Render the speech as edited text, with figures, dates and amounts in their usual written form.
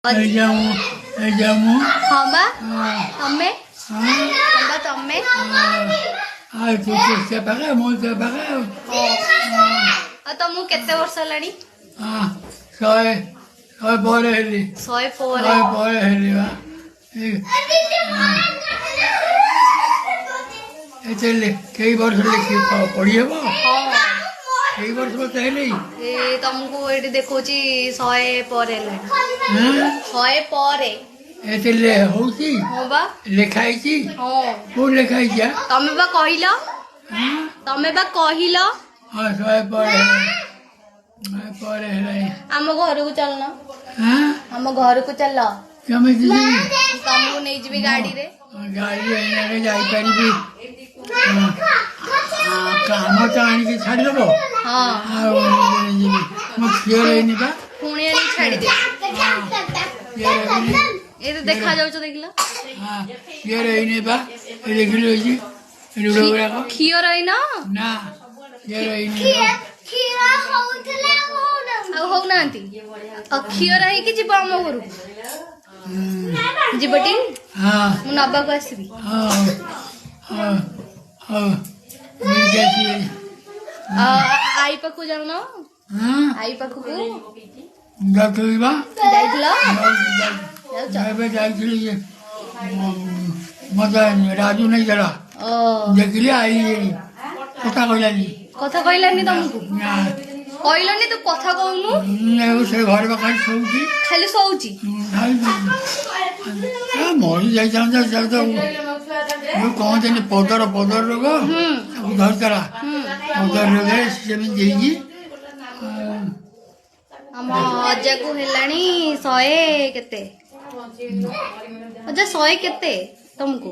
जामू हाँ बा तम्मे हाँ बा तम्मे तू से पका मुझे पका तमु केते वर्ष हेलानी शहे शहे पर हेली 100 पर शहे पर हेली बा कई वर्ष लिखी पढ़ी हे कई वर्ष बताइले तुमको ये देखुची 100 पर हेलानी 100 पर एतले होची हाँ बा लिखाई हाँ को लिखाई जा तमे बा कहिलो तमे बा कहिलो हाँ शहे पर हेलाई आम घर को चलना हाँ आम घर को चल कमे दीदी तुमको नहीं जीवी गाड़ी रे गाड़ी रे जाई परिबी काम तो आनी के छाड़ देबो हाँ मो खियो रहनी बा पुणी आनी छाड़ी दे ये तो देखा जाउछ देखला हां ये रहनी बा देखिलो जी रुडो गुरा को खियो रही ना ये रहनी खियो होउतले हो नांती खियो रही कि जीव आम घर जीवटी हां मु नबा को आसीबी हां हां हां मैं जाती आई पाखु जाउनो हां आई पाखु को जातुई बा जाइतला जाबे जाइतली ये मजा राजू नहीं जरा देखली आई कथा कहलानी तुमको कहलानी तू कथा कहनु से घर बाहर सोची खाली सोची मरी जाई कहते पदर पदर रोग धरतरा पदर रोग से आम अजा को हेलानी 100 केते अजा 100 केते तुमको